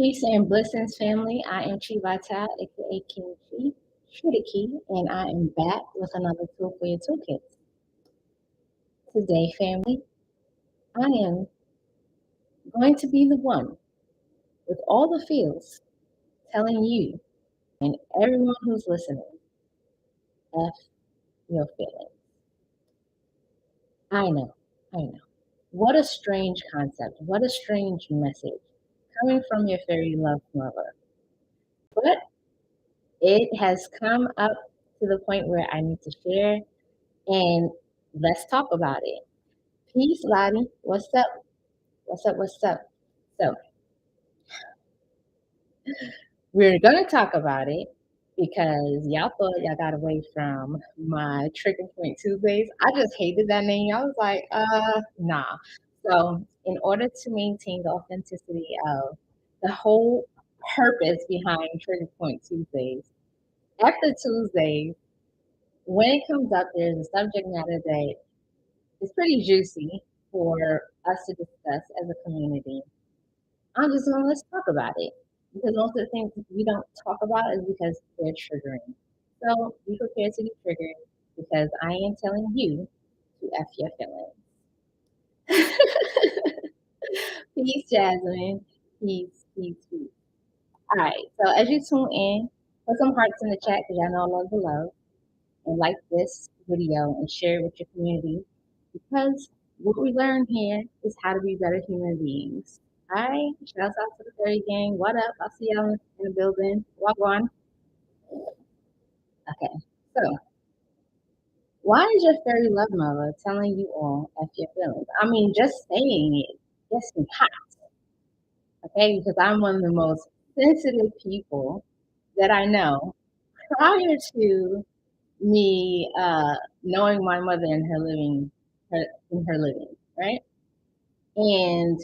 Peace and blessings, family. I am Chi Vital, aka King Chi, Trinity, and I am back with another tool for your toolkit. Today, family, I am going to be the one with all the feels telling you and everyone who's listening, F your feelings. I know, I know. What a strange concept. What a strange message coming from your fairy love mother. But it has come up to the point where I need to share and let's talk about it. Peace, Lottie. What's up? What's up? What's up? So, we're going to talk about it because y'all thought y'all got away from my Trigger Point Tuesdays. I just hated that name. I was like, nah. So, in order to maintain the authenticity of the whole purpose behind Trigger Point Tuesdays, after Tuesdays, when it comes up, there's a subject matter that is pretty juicy for us to discuss as a community. I'm just going to let's talk about it because most of the things we don't talk about is because they're triggering. So be prepared to be triggered because I am telling you to F your feelings. Peace, Jasmine. Peace, peace, peace. All right. So as you tune in, put some hearts in the chat because y'all know I love the love and like this video and share it with your community because what we learn here is how to be better human beings. All right, shouts out to the fairy gang. What up? I'll see y'all in the building. Walk on. Okay, so why is your fairy love mother telling you all F your feelings? I mean, just saying it gets me hot, okay? Because I'm one of the most sensitive people that I know prior to me knowing my mother in her living, right? And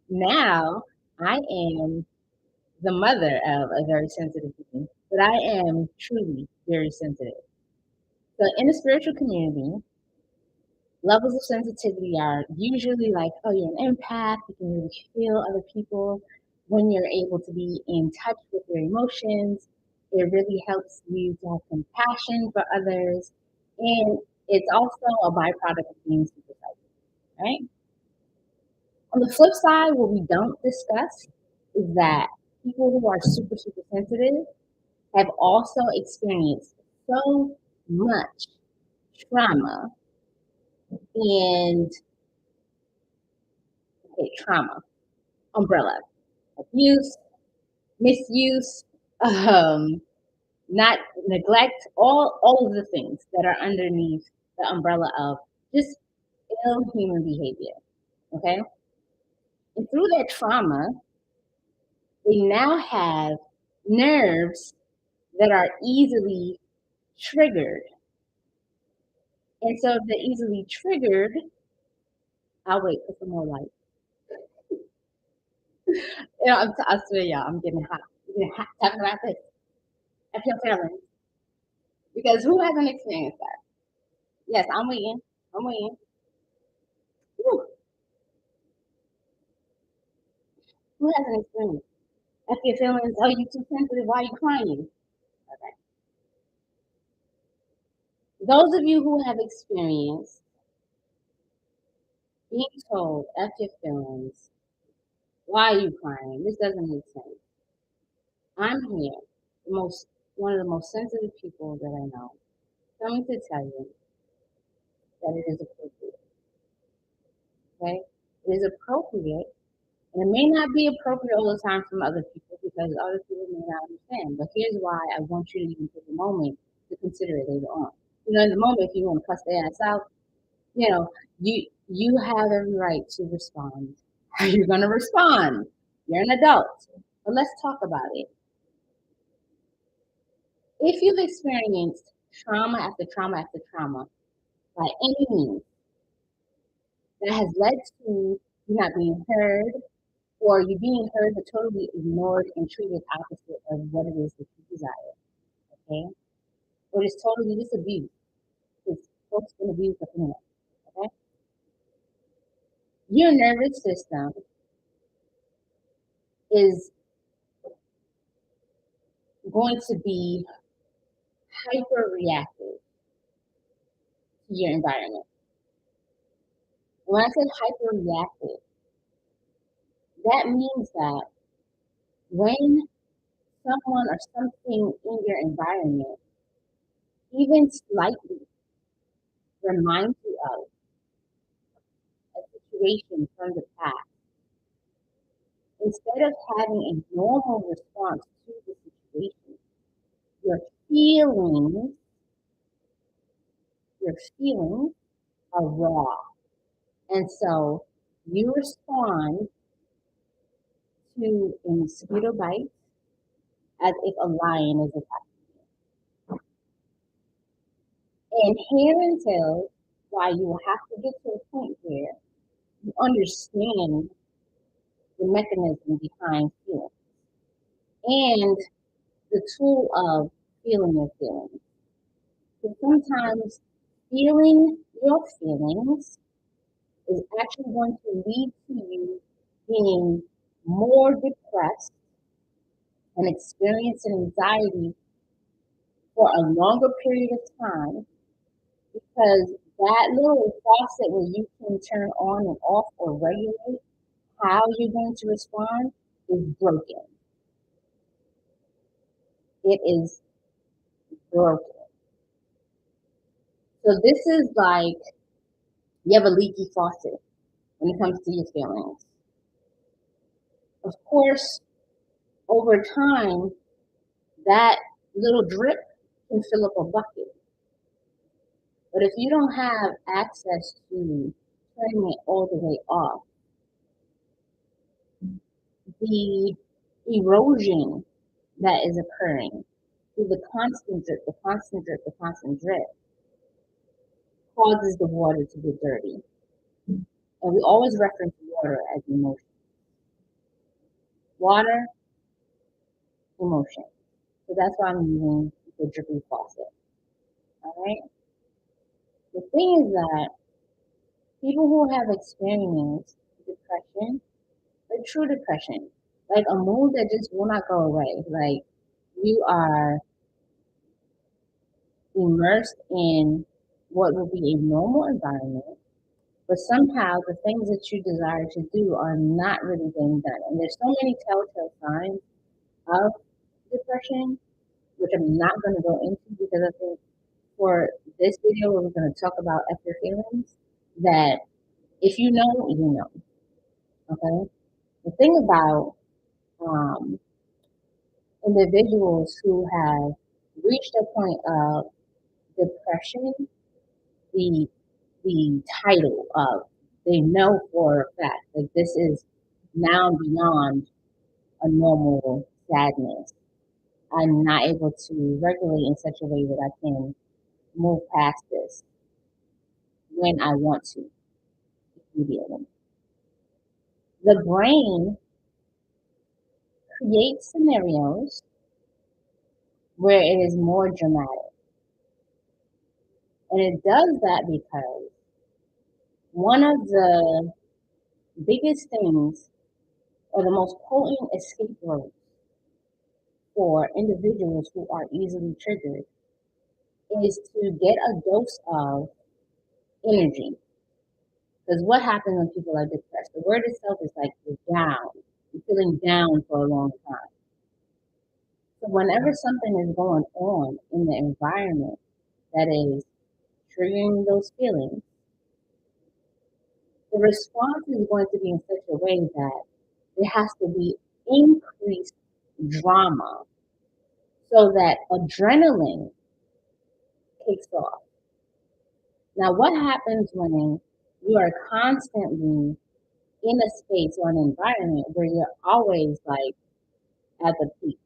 now I am the mother of a very sensitive being, but I am truly very sensitive. So in the spiritual community, levels of sensitivity are usually like, oh, you're an empath, you can really feel other people. When you're able to be in touch with your emotions, it really helps you to have compassion for others. And it's also a byproduct of being super psychic, right? On the flip side, what we don't discuss is that people who are super, super sensitive have also experienced so much trauma and trauma, umbrella, abuse, misuse, not neglect, all of the things that are underneath the umbrella of just ill human behavior. Okay? And through that trauma, they now have nerves that are easily triggered. And so if they're easily triggered, I'll wait for some more light. I swear, y'all, I'm getting hot. I'm getting hot talking about this. I feel feelings. Because who hasn't experienced that? Yes, I'm waiting. I'm waiting. Whew. Who hasn't experienced? I feel feelings. Oh, you too sensitive. Why are you crying? Okay. Those of you who have experienced being told F your feelings, why are you crying? This doesn't make sense. I'm here, one of the most sensitive people that I know, coming to tell you that it is appropriate. Okay? It is appropriate, and it may not be appropriate all the time from other people because other people may not understand. But here's why I want you to even take a moment to consider it later on. In the moment, if you want to cuss their ass out, you know, you have every right to respond. How you're gonna respond? You're an adult. But let's talk about it. If you've experienced trauma after trauma after trauma by any means that has led to you not being heard or you being heard but totally ignored and treated opposite of what it is that you desire, okay? Or it's totally just abuse. Because folks been abused up in there, okay? Your nervous system is going to be hyper reactive to your environment. When I say hyper reactive, that means that when someone or something in your environment even slightly reminds you of a situation from the past, instead of having a normal response to the situation, your feelings, your feelings are raw. And so you respond to a mosquito bite as if a lion is attacking. And here until why you will have to get to a point where you understand the mechanism behind feeling and the tool of feeling your feelings. So sometimes feeling your feelings is actually going to lead to you being more depressed and experiencing anxiety for a longer period of time because that little faucet where you can turn on and off or regulate how you're going to respond is broken. It is broken. So this is like you have a leaky faucet when it comes to your feelings. Of course, over time, that little drip can fill up a bucket. But if you don't have access to turning it all the way off, the erosion that is occurring through the constant drip, the constant drip, the constant drip causes the water to get dirty. And we always reference water as emotion. Water, emotion. So that's why I'm using the dripping faucet. All right. The thing is that people who have experienced depression, like true depression, like a mood that just will not go away, like you are immersed in what would be a normal environment, but somehow the things that you desire to do are not really being done. And there's so many telltale signs of depression, which I'm not going to go into because I think for this video we're going to talk about after feelings that if you know, you know. Okay. The thing about um, individuals who have reached a point of depression, the the title of they know for a fact that this is now beyond a normal sadness. I'm not able to regulate in such a way that I can move past this when I want to immediately. The brain creates scenarios where it is more dramatic. And it does that because one of the biggest things or the most potent escape routes for individuals who are easily triggered is to get a dose of energy. Because what happens when people are depressed? The word itself is like you're down. You're feeling down for a long time. So whenever something is going on in the environment that is triggering those feelings, the response is going to be in such a way that there has to be increased drama so that adrenaline kicks off. Now, what happens when you are constantly in a space or an environment where you're always like at the peak,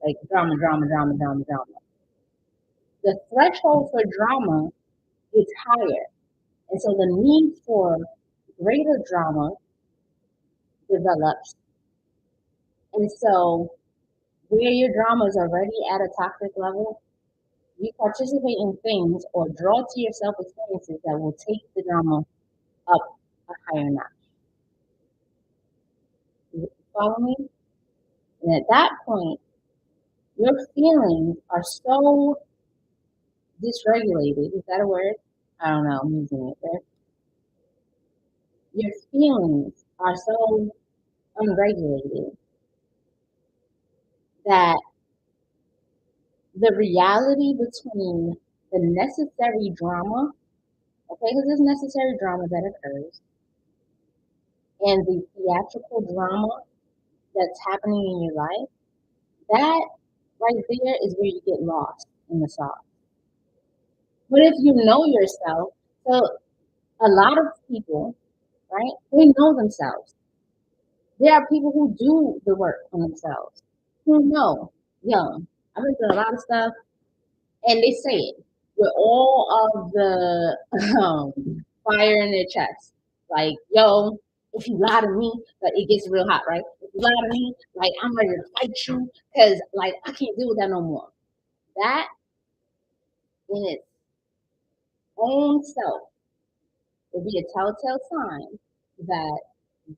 like drama, drama, drama, drama, drama? The threshold for drama is higher. And so the need for greater drama develops. And so where your drama is already at a toxic level, you participate in things or draw to yourself experiences that will take the drama up a higher notch. You follow me? And at that point, Your feelings are so dysregulated. Is that a word? I don't know. I'm using it there. Your feelings are so unregulated that the reality between the necessary drama, okay, because there's necessary drama that occurs, and the theatrical drama that's happening in your life, that right there is where you get lost in the sauce. But if you know yourself, so a lot of people, right, they know themselves. There are people who do the work on themselves, who know, young, I've been through a lot of stuff, and they say it with all of the fire in their chest. Like, yo, if you lie to me, like it gets real hot, right? If you lie to me, like I'm ready to fight you because like I can't deal with that no more. That in its own self would be a telltale sign that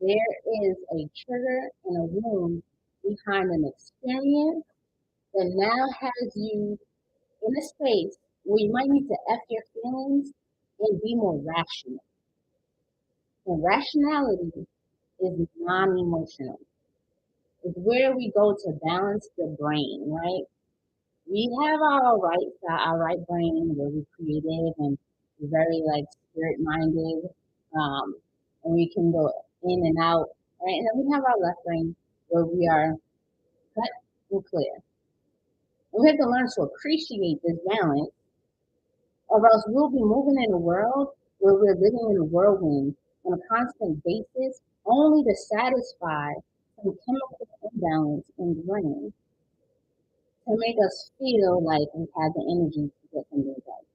there is a trigger and a wound behind an experience that now has you in a space where you might need to F your feelings and be more rational. And rationality is non emotional. It's where we go to balance the brain, right? We have our right brain where we're creative and we're very like spirit minded. Um, and we can go in and out, right? And then we have our left brain where we are cut and clear. And we have to learn to appreciate this balance, or else we'll be moving in a world where we're living in a whirlwind on a constant basis, only to satisfy some chemical imbalance in the brain to make us feel like we have the energy to get something done.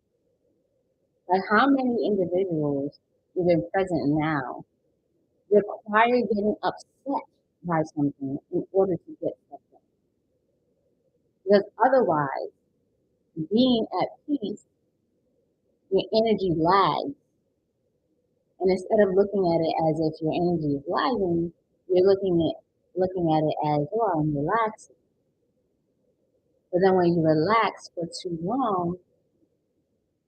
Like how many individuals even present now require getting upset by something in order to get stuff done. Because otherwise, being at peace, your energy lags. And instead of looking at it as if your energy is lagging, you're looking at it as, oh, I'm relaxing. But then when you relax for too long,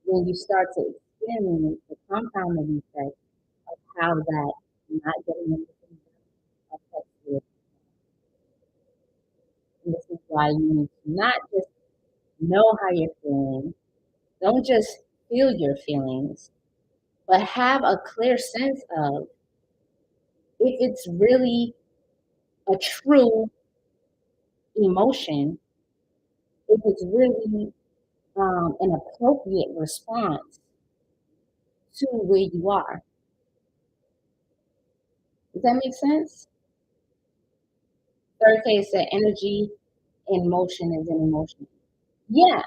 then you start to experience the compounding effect of how that not getting anything affects you. And this is why you need to not just know how you're feeling, don't just feel your feelings, but have a clear sense of if it's really a true emotion, if it's really an appropriate response to where you are. Does that make sense? Third case said energy in motion is an emotion. Yeah,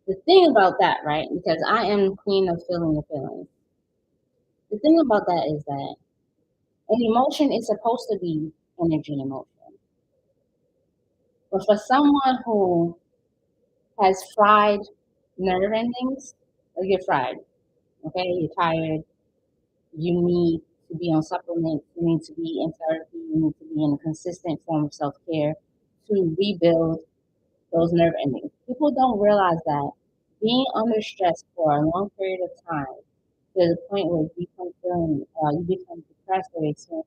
the thing about that, right? Because I am queen of feeling the feelings. The thing about that is that an emotion is supposed to be energy and emotion. But for someone who has fried nerve endings, like you're fried, okay? You're tired, you need to be on supplements, you need to be in therapy, you need to be in a consistent form of self care to rebuild those nerve endings. People don't realize that being under stress for a long period of time to the point where you become depressed or experiencing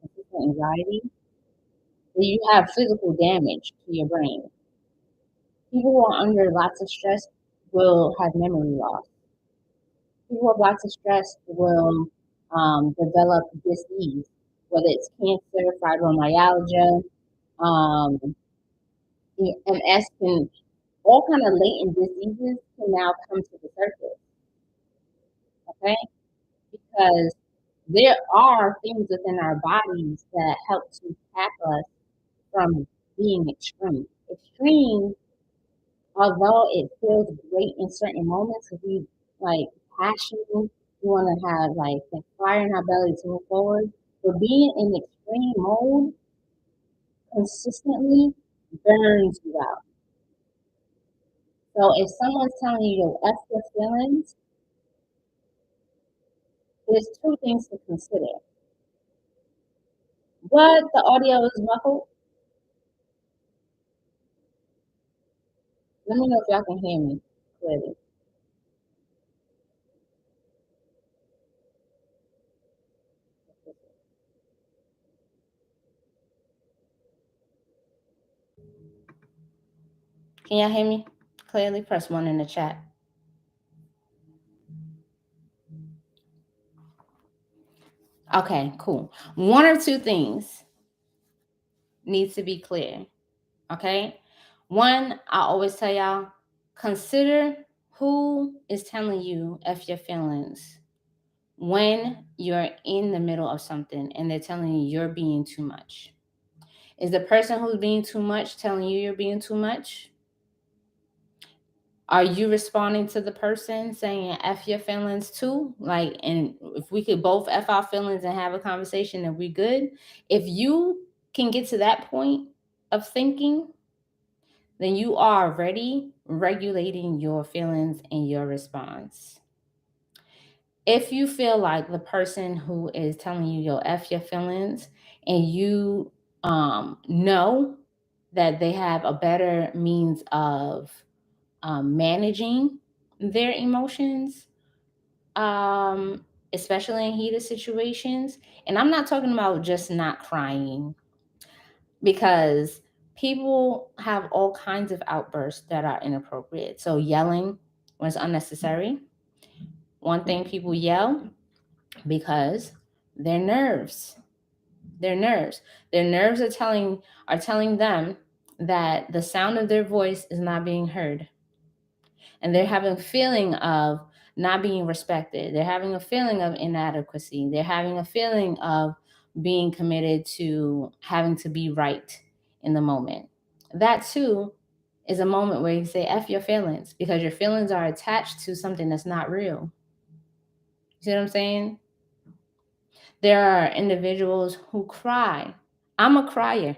consistent anxiety, that you have physical damage to your brain. People who are under lots of stress will have memory loss. People with lots of stress will develop disease, whether it's cancer, fibromyalgia, um, MS, and all kind of latent diseases can now come to the surface. Okay, because there are things within our bodies that help to protect us from being extreme. Extreme, although it feels great in certain moments, because we like passion, we want to have like the fire in our belly to move forward. But being in extreme mode consistently burns you out. So if someone's telling you to F your feelings, there's two things to consider. What, the audio is muffled? Let me know if y'all can hear me clearly. Can y'all hear me clearly? Press 1 in the chat. Okay, cool. One or two things needs to be clear. Okay. One, I always tell y'all, consider who is telling you F your feelings when you're in the middle of something and they're telling you you're being too much. Is the person who's being too much telling you you're being too much? Are you responding to the person saying F your feelings too? Like, and if we could both F our feelings and have a conversation, then we good. If you can get to that point of thinking, then you are already regulating your feelings and your response. If you feel like the person who is telling you you'll F your feelings and you know that they have a better means of managing their emotions, especially in heated situations. And I'm not talking about just not crying, because people have all kinds of outbursts that are inappropriate. So, yelling was unnecessary. One thing, people yell because their nerves, their nerves, their nerves are telling them that the sound of their voice is not being heard, and they're having a feeling of not being respected. They're having a feeling of inadequacy. They're having a feeling of being committed to having to be right in the moment. That too is a moment where you say F your feelings, because your feelings are attached to something that's not real. You see what I'm saying? There are individuals who cry. I'm a crier.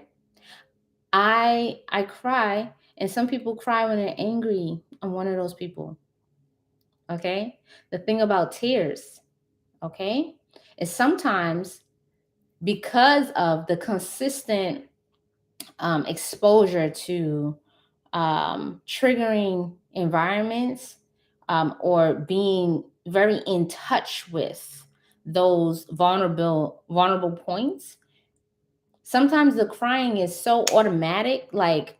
I cry, and some people cry when they're angry. I'm one of those people. Okay? The thing about tears, okay, is sometimes because of the consistent exposure to triggering environments, or being very in touch with those vulnerable points, sometimes the crying is so automatic. Like,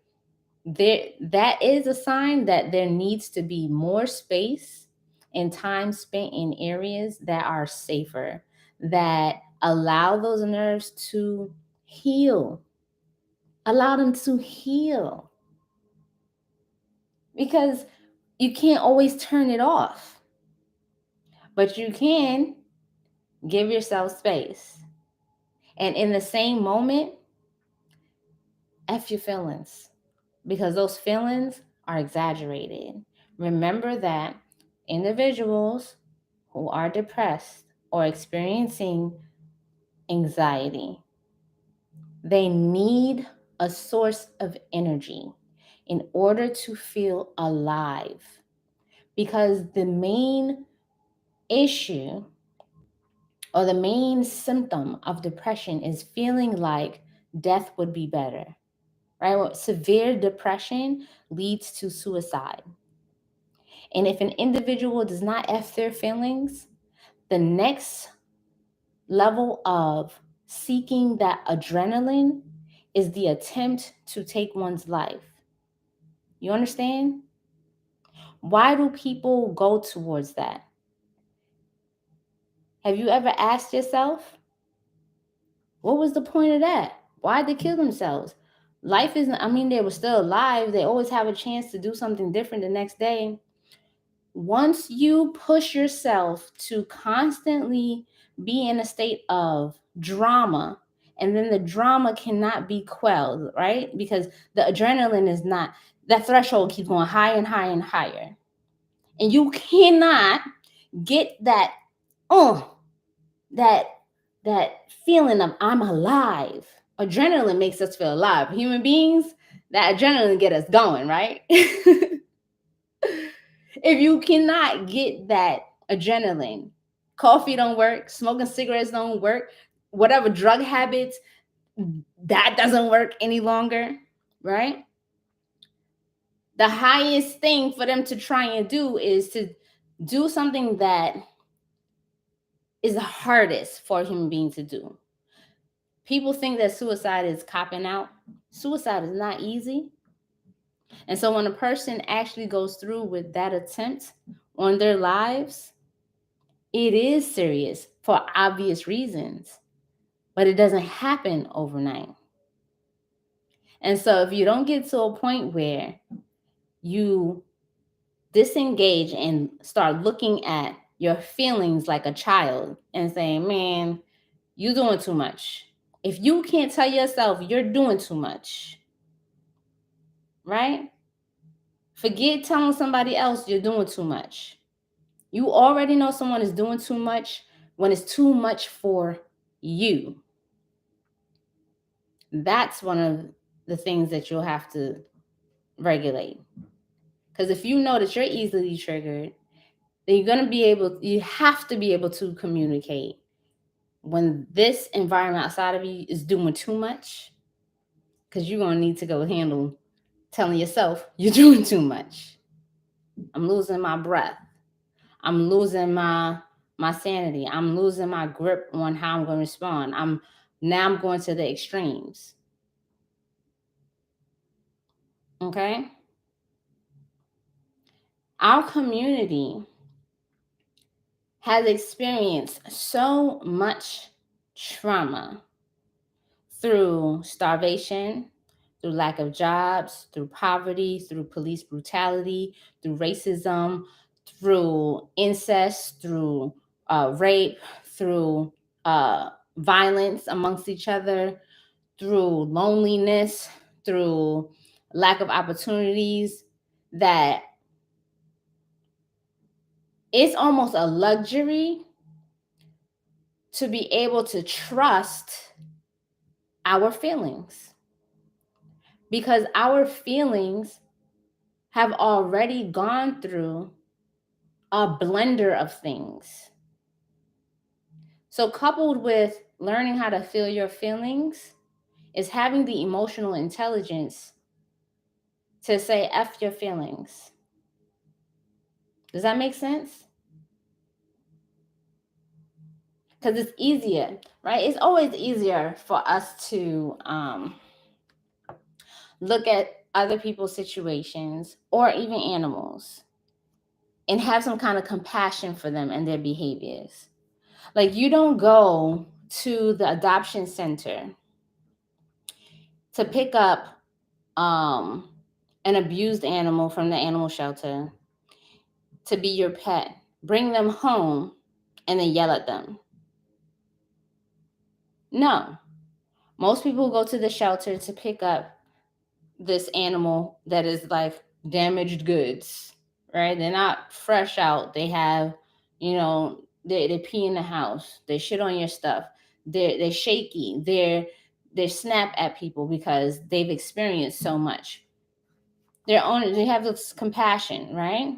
that is a sign that there needs to be more space and time spent in areas that are safer, that allow those nerves to heal, allow them to heal, because you can't always turn it off, but you can give yourself space. And in the same moment, F your feelings, because those feelings are exaggerated. Remember that individuals who are depressed or experiencing anxiety, they need a source of energy in order to feel alive, because the main issue or the main symptom of depression is feeling like death would be better, right? Well, severe depression leads to suicide. And if an individual does not F their feelings, the next level of seeking that adrenaline is the attempt to take one's life. You understand? Why do people go towards that? Have you ever asked yourself, what was the point of that? Why'd they kill themselves? Life isn't, I mean, they were still alive. They always have a chance to do something different the next day. Once you push yourself to constantly be in a state of drama, and then the drama cannot be quelled, right? Because the adrenaline is not, that threshold keeps going higher and higher and higher. And you cannot get that, oh, that that feeling of I'm alive. Adrenaline makes us feel alive. Human beings, that adrenaline get us going, right? If you cannot get that adrenaline, coffee don't work, smoking cigarettes don't work, whatever drug habits, that doesn't work any longer, right? The highest thing for them to try and do is to do something that is the hardest for a human being to do. People think that suicide is copping out. Suicide is not easy. And so when a person actually goes through with that attempt on their lives, it is serious for obvious reasons, but it doesn't happen overnight. And so if you don't get to a point where you disengage and start looking at your feelings like a child and saying, man, you're doing too much. If you can't tell yourself you're doing too much, right? Forget telling somebody else you're doing too much. You already know someone is doing too much when it's too much for you. That's one of the things that you'll have to regulate. Because if you know that you're easily triggered, then you have to be able to communicate when this environment outside of you is doing too much, because you're going to need to go handle telling yourself you're doing too much. I'm losing my breath. I'm losing my sanity. I'm losing my grip on how I'm going to respond. I'm going to the extremes. Okay? Our community has experienced so much trauma through starvation, through lack of jobs, through poverty, through police brutality, through racism, through incest, through rape, through violence amongst each other, through loneliness, through lack of opportunities, that it's almost a luxury to be able to trust our feelings, because our feelings have already gone through a blender of things. So, coupled with learning how to feel your feelings, is having the emotional intelligence to say F your feelings. Does that make sense? Because it's easier, right? It's always easier for us to look at other people's situations or even animals and have some kind of compassion for them and their behaviors. Like, you don't go to the adoption center to pick up an abused animal from the animal shelter to be your pet, bring them home, and then yell at them. No. Most people go to the shelter to pick up this animal that is like damaged goods, right? They're not fresh out. They have, they pee in the house. They shit on your stuff. They're shaky. They snap at people because they've experienced so much. They have this compassion, right?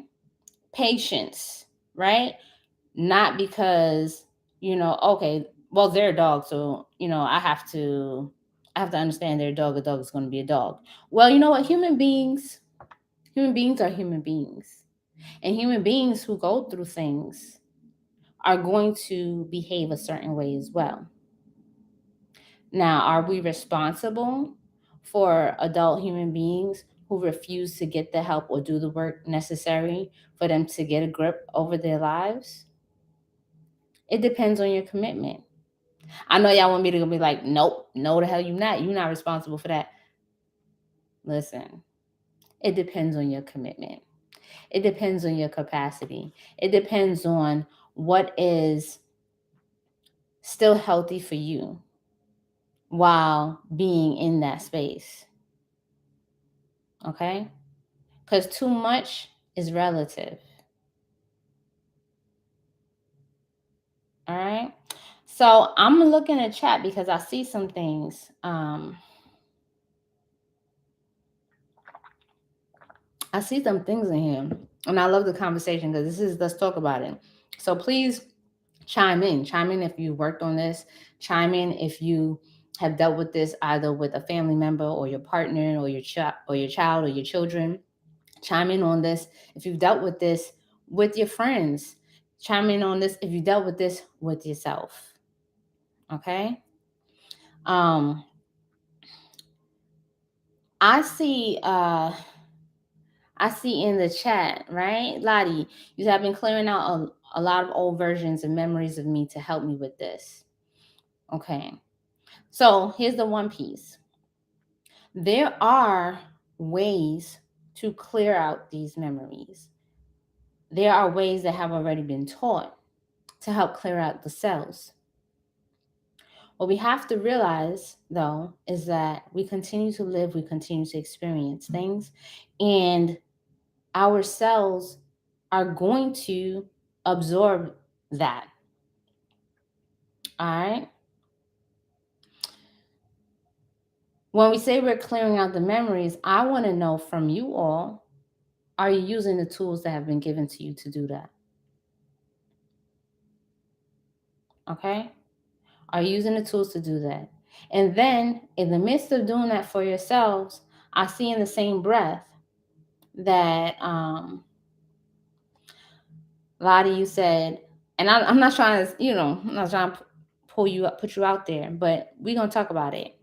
Patience, right? Not because, okay, well, they're a dog, so I have to understand they're a dog. A dog is going to be a dog. Well, you know what? Human beings are human beings. And human beings who go through things are going to behave a certain way as well. Now, are we responsible for adult human beings who refuse to get the help or do the work necessary for them to get a grip over their lives? It depends on your commitment. I know y'all want me to be like, nope, no, the hell you not. You're not responsible for that. Listen, it depends on your commitment. It depends on your capacity. It depends on what is still healthy for you while being in that space. Okay? Because too much is relative. All right? So I'm looking at chat because I see some things. I see some things in here, and I love the conversation because let's talk about it. So please chime in if you worked on this, chime in if you have dealt with this either with a family member or your partner or your child or your children. Chime in on this if you've dealt with this with your friends. Chime in on this if you dealt with this with yourself. Okay. Um, I see I see in the chat, right? Lottie, you have been clearing out a lot of old versions and memories of me to help me with this. Okay. So here's the one piece. There are ways to clear out these memories. There are ways that have already been taught to help clear out the cells. What we have to realize, though, is that we continue to live, we continue to experience things, and our cells are going to absorb that. All right. When we say we're clearing out the memories, I want to know from you all, are you using the tools that have been given to you to do that? Okay. Are you using the tools to do that? And then in the midst of doing that for yourselves, I see in the same breath that Lottie, you said, and I'm not trying to, I'm not trying to pull you up, put you out there, but we're gonna talk about it.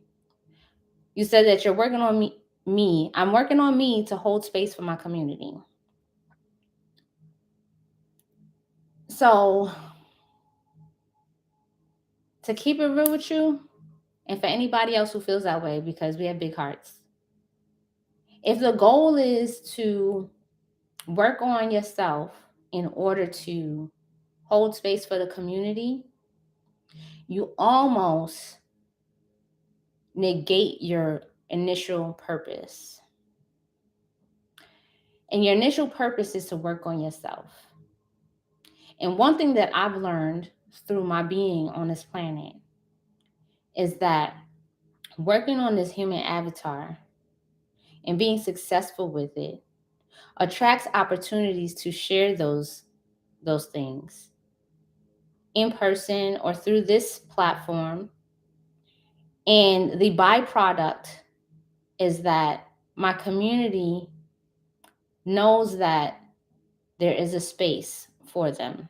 You said that you're working on me. I'm working on me to hold space for my community. So to keep it real with you, and for anybody else who feels that way, because we have big hearts, if the goal is to work on yourself in order to hold space for the community, you almost negate your initial purpose. And your initial purpose is to work on yourself. And one thing that I've learned through my being on this planet is that working on this human avatar and being successful with it attracts opportunities to share those things in person or through this platform. And the byproduct is that my community knows that there is a space for them.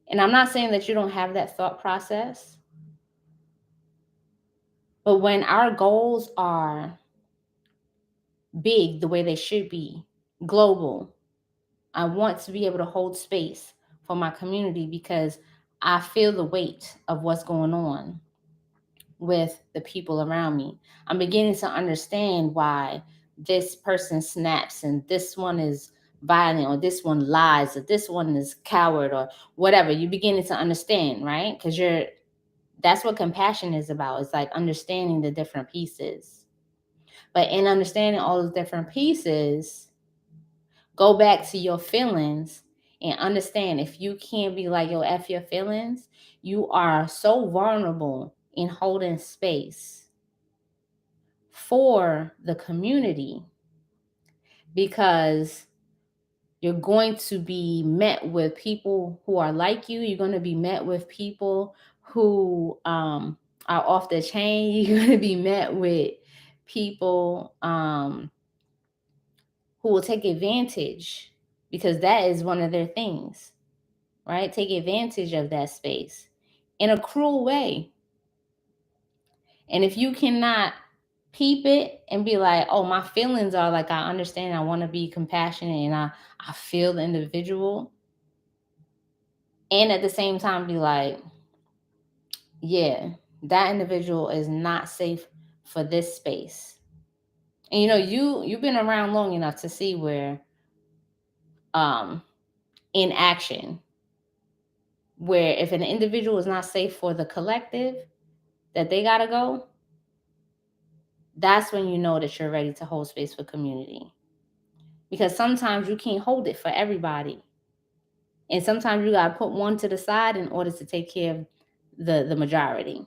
And I'm not saying that you don't have that thought process, but when our goals are big the way they should be, global, I want to be able to hold space for my community because I feel the weight of what's going on with the people around me. I'm beginning to understand why this person snaps and this one is violent or this one lies or this one is coward or whatever. You're beginning to understand, right? Because that's what compassion is about. It's like understanding the different pieces. But in understanding all those different pieces, go back to your feelings and understand if you can't be like, yo, F your feelings, you are so vulnerable in holding space for the community because you're going to be met with people who are like you. You're going to be met with people who are off the chain. You're going to be met with people who will take advantage because that is one of their things, right? Take advantage of that space in a cruel way. And if you cannot peep it and be like, oh, my feelings are like, I understand, I want to be compassionate and I feel the individual. And at the same time be like, yeah, that individual is not safe for this space. And you've been around long enough to see where in action, where if an individual is not safe for the collective that they gotta go, that's when you know that you're ready to hold space for community. Because sometimes you can't hold it for everybody. And sometimes you gotta put one to the side in order to take care of the majority.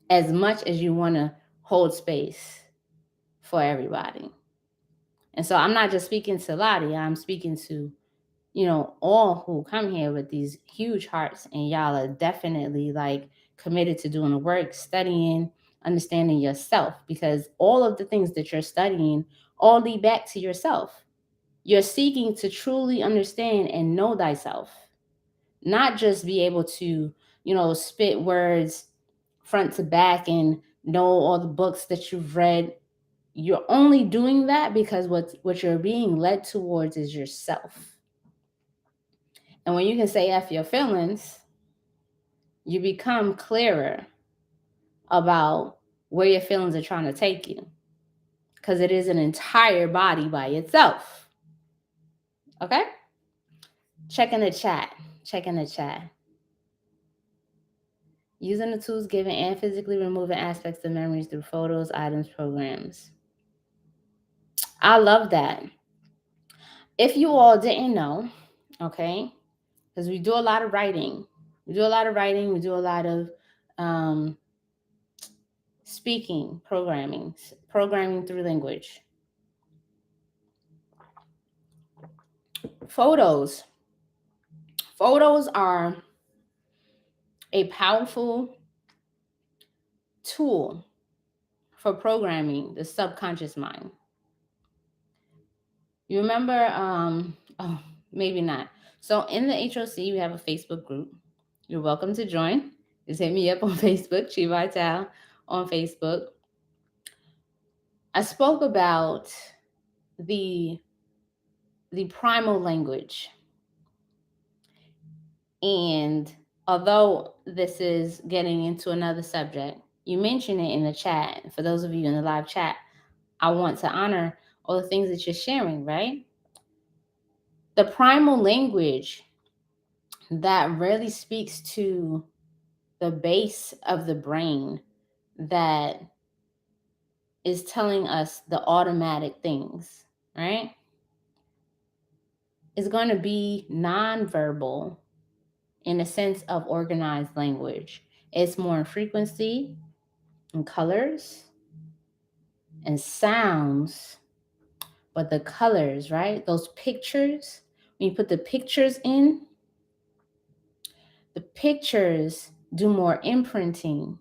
As much as you wanna hold space for everybody. And so I'm not just speaking to Lottie, I'm speaking to, all who come here with these huge hearts, and y'all are definitely like committed to doing the work, studying, understanding yourself, because all of the things that you're studying all lead back to yourself. You're seeking to truly understand and know thyself, not just be able to, spit words front to back and know all the books that you've read. You're only doing that because what you're being led towards is yourself. And when you can say F your feelings, you become clearer about where your feelings are trying to take you, because it is an entire body by itself. Okay? Check in the chat. Check in the chat. Using the tools given and physically removing aspects of memories through photos, items, programs. I love that. If you all didn't know, okay, because we do a lot of writing. We do a lot of writing. We do a lot of speaking, programming through language. Photos. Photos are a powerful tool for programming the subconscious mind. You remember, oh, maybe not. So in the HOC, we have a Facebook group. You're welcome to join. Just hit me up on Facebook, Chi Vital on Facebook. I spoke about the primal language. And although this is getting into another subject, you mentioned it in the chat. For those of you in the live chat, I want to honor all the things that you're sharing, right? The primal language that really speaks to the base of the brain that is telling us the automatic things, right? Is going to be nonverbal in a sense of organized language. It's more in frequency and colors and sounds, but the colors, right? Those pictures, when you put the pictures in, the pictures do more imprinting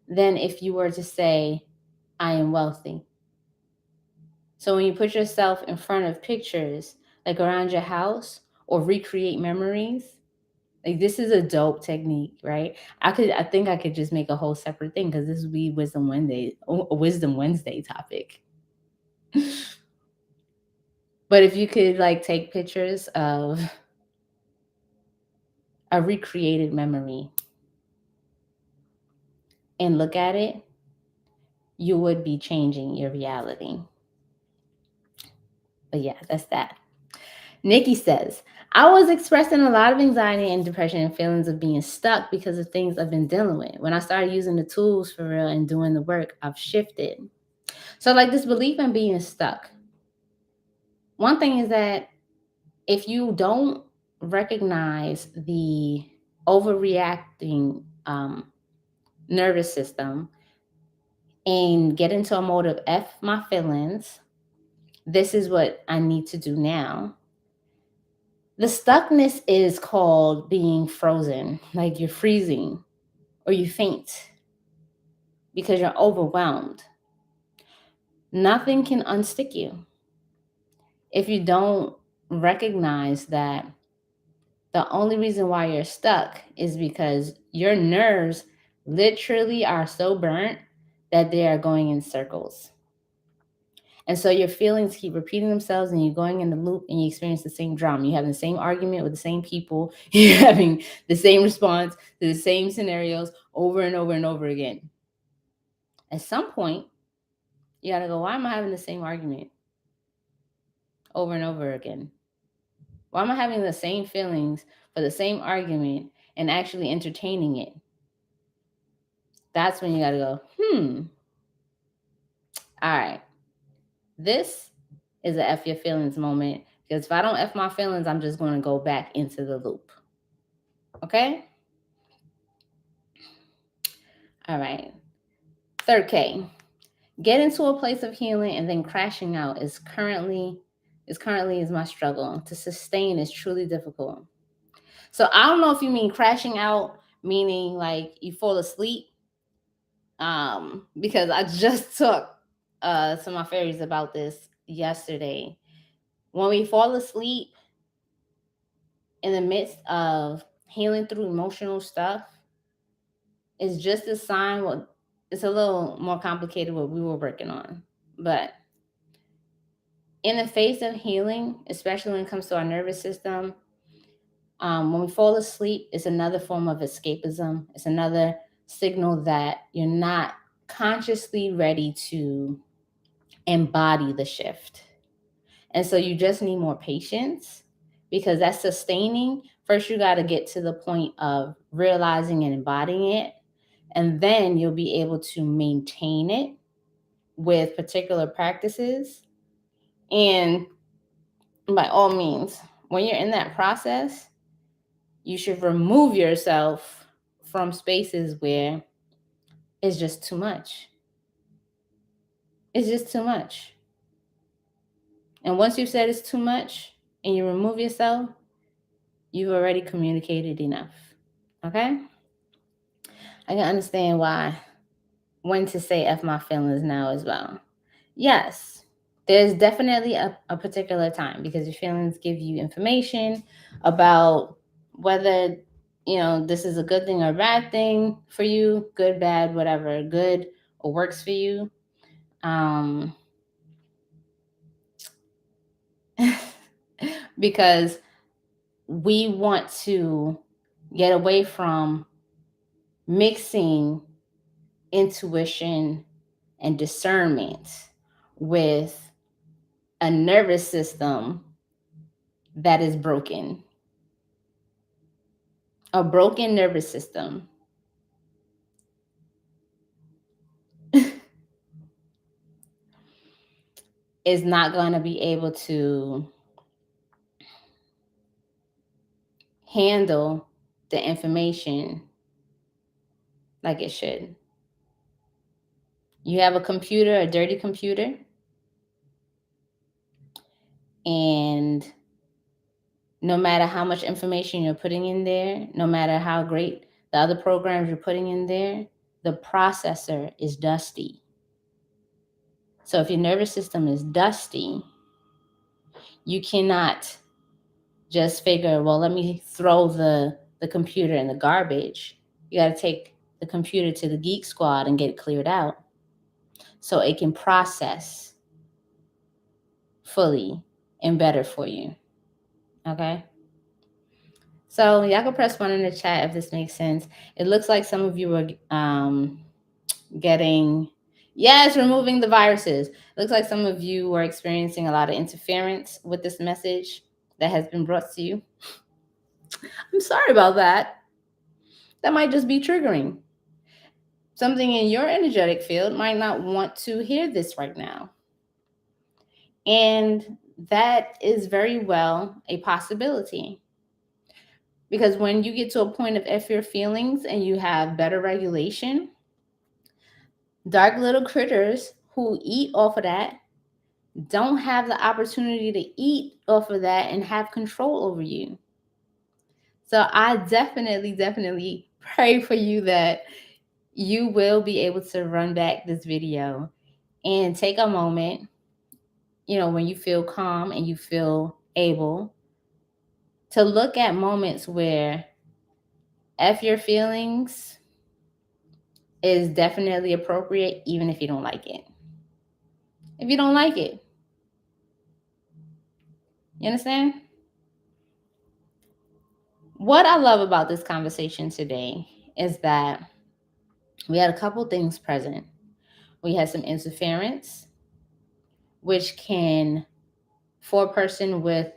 than if you were to say, I am wealthy. So when you put yourself in front of pictures, like around your house, or recreate memories, like this is a dope technique, right? I think I could just make a whole separate thing, because this would be a Wisdom Wednesday topic. But if you could like take pictures of a recreated memory and look at it, you would be changing your reality. But yeah, that's that. Nikki says, I was expressing a lot of anxiety and depression and feelings of being stuck because of things I've been dealing with. When I started using the tools for real and doing the work, I've shifted. So like this belief in being stuck. One thing is that if you don't recognize the overreacting nervous system and get into a mode of F my feelings, this is what I need to do now. The stuckness is called being frozen, like you're freezing or you faint because you're overwhelmed. Nothing can unstick you if you don't recognize that the only reason why you're stuck is because your nerves literally are so burnt that they are going in circles. And so your feelings keep repeating themselves and you're going in the loop and you experience the same drama. You're having the same argument with the same people. You're having the same response to the same scenarios over and over and over again. At some point, you got to go, why am I having the same argument over and over again? Why am I having the same feelings for the same argument and actually entertaining it? That's when you got to go, all right, this is a F your feelings moment, because if I don't F my feelings, I'm just going to go back into the loop. Okay? All right. Third K. Get into a place of healing and then crashing out is currently my struggle. To sustain is truly difficult. So I don't know if you mean crashing out, meaning like you fall asleep because I just took some of my fairies about this yesterday. When we fall asleep in the midst of healing through emotional stuff, it's just a sign. Well, it's a little more complicated what we were working on, but in the face of healing, especially when it comes to our nervous system, when we fall asleep, it's another form of escapism. It's another signal that you're not consciously ready to embody the shift. And so you just need more patience because that's sustaining. First, you got to get to the point of realizing and embodying it. And then you'll be able to maintain it with particular practices. And by all means, when you're in that process, you should remove yourself from spaces where it's just too much. It's just too much. And once you've said it's too much and you remove yourself, you've already communicated enough. Okay? I can understand why when to say F my feelings now as well. Yes, there's definitely a particular time because your feelings give you information about whether this is a good thing or a bad thing for you, good, bad, whatever, good or works for you. Because we want to get away from mixing intuition and discernment with a nervous system that is broken. A broken nervous system is not going to be able to handle the information like it should. You have a computer, a dirty computer, and no matter how much information you're putting in there, no matter how great the other programs you're putting in there, the processor is dusty. So if your nervous system is dusty, you cannot just figure, well, let me throw the computer in the garbage. You got to take the computer to the geek squad and get it cleared out so it can process fully and better for you. Okay? So y'all can press 1 in the chat if this makes sense. It looks like some of you are getting, yes, removing the viruses. It looks like some of you are experiencing a lot of interference with this message that has been brought to you. I'm sorry about that. That might just be triggering. Something in your energetic field might not want to hear this right now. And that is very well a possibility. Because when you get to a point of F your feelings and you have better regulation, dark little critters who eat off of that don't have the opportunity to eat off of that and have control over you. So I definitely pray for you that you will be able to run back this video and take a moment, when you feel calm and you feel able to look at moments where F your feelings is definitely appropriate, even if you don't like it. If you don't like it, you understand? What I love about this conversation today is that we had a couple things present. We had some interference, which can, for a person with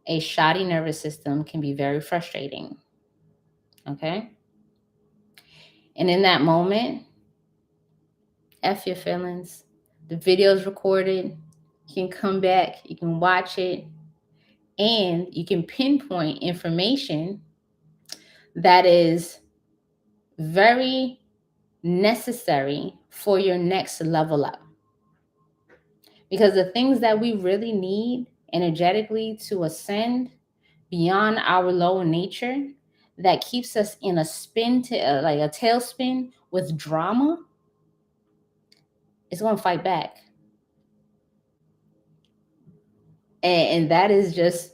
a shoddy nervous system, can be very frustrating. Okay? And in that moment, F your feelings. The video is recorded. You can come back, you can watch it, and you can pinpoint information that is very necessary for your next level up. Because the things that we really need energetically to ascend beyond our lower nature that keeps us in a spin, like a tailspin with drama, it's going to fight back. And that is just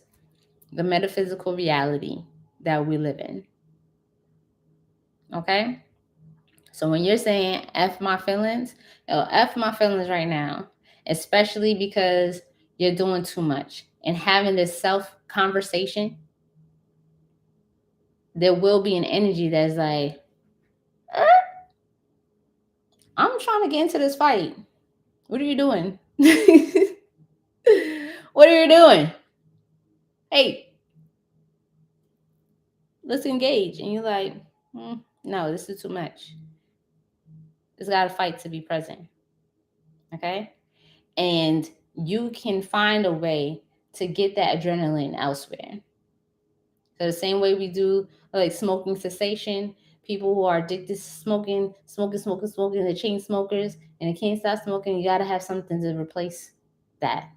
the metaphysical reality that we live in. Okay? So when you're saying F my feelings, F my feelings right now, especially because you're doing too much and having this self conversation, there will be an energy that's like, "Eh, I'm trying to get into this fight. What are you doing? What are you doing? Hey, let's engage." And you're like, no, this is too much. It's got to fight to be present. Okay. And you can find a way to get that adrenaline elsewhere. So the same way we do like smoking cessation, people who are addicted to smoking, the chain smokers, and they can't stop smoking, you got to have something to replace that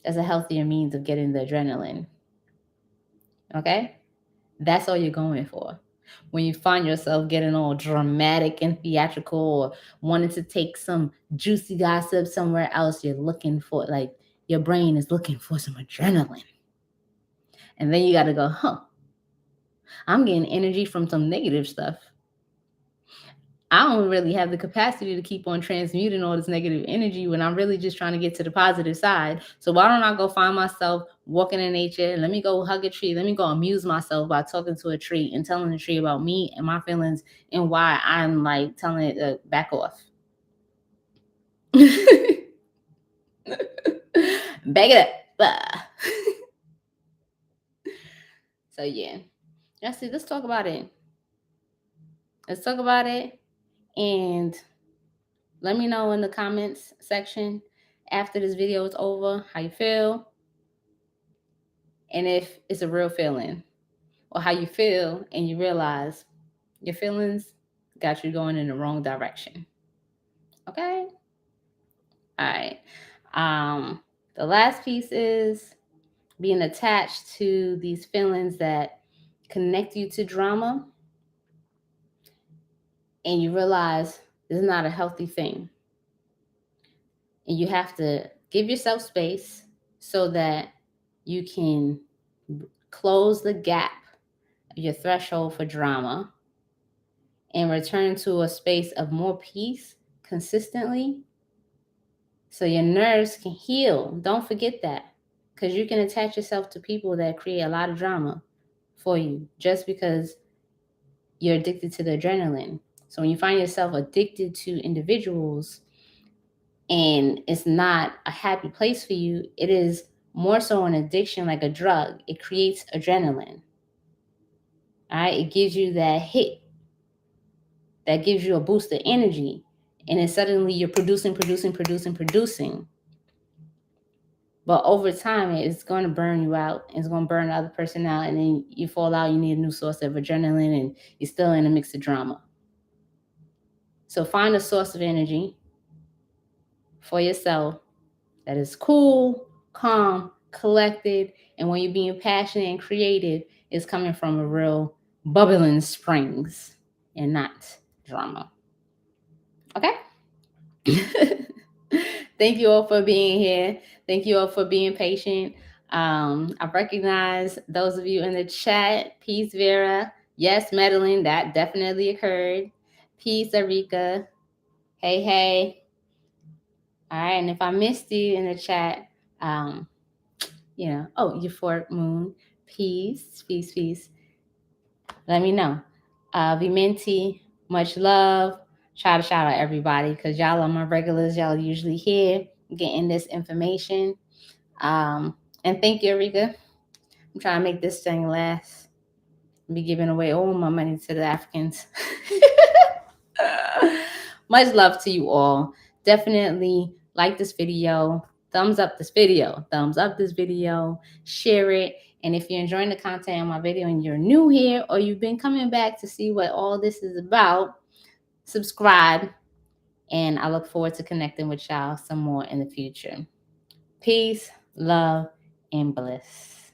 as a healthier means of getting the adrenaline. Okay? That's all you're going for. When you find yourself getting all dramatic and theatrical or wanting to take some juicy gossip somewhere else, you're looking for, like, your brain is looking for some adrenaline. And then you got to go, I'm getting energy from some negative stuff. I don't really have the capacity to keep on transmuting all this negative energy when I'm really just trying to get to the positive side. So why don't I go find myself walking in nature? Let me go hug a tree. Let me go amuse myself by talking to a tree and telling the tree about me and my feelings and why I'm like telling it to back off. Back it up. So yeah. That's it. Let's talk about it. Let's talk about it. And let me know in the comments section after this video is over how you feel and if it's a real feeling, or how you feel and you realize your feelings got you going in the wrong direction. Okay? All right. The last piece is being attached to these feelings that connect you to drama, and you realize this is not a healthy thing. And you have to give yourself space so that you can close the gap of your threshold for drama and return to a space of more peace consistently so your nerves can heal. Don't forget that, because you can attach yourself to people that create a lot of drama for you just because you're addicted to the adrenaline. So when you find yourself addicted to individuals and it's not a happy place for you, it is more so an addiction, like a drug. It creates adrenaline. All right, it gives you that hit that gives you a boost of energy, and then suddenly you're producing. But over time, it's going to burn you out. It's going to burn the other person out, and then you fall out. You need a new source of adrenaline, and you're still in a mix of drama. So find a source of energy for yourself that is cool, calm, collected, and when you're being passionate and creative, it's coming from a real bubbling springs and not drama. Okay? Thank you all for being here. Thank you all for being patient. I recognize those of you in the chat. Peace, Vera. Yes, Madeline, that definitely occurred. Peace, Arika. Hey, hey. All right, and if I missed you in the chat, Euphoric Moon. Peace. Let me know. Vimenti, much love. Try to shout out everybody because y'all are my regulars. Y'all usually here getting this information. And thank you, Erika. I'm trying to make this thing last. Be giving away all my money to the Africans. Much love to you all. Definitely like this video. Thumbs up this video. Share it. And if you're enjoying the content on my video and you're new here or you've been coming back to see what all this is about, subscribe. And I look forward to connecting with y'all some more in the future. Peace, love, and bliss.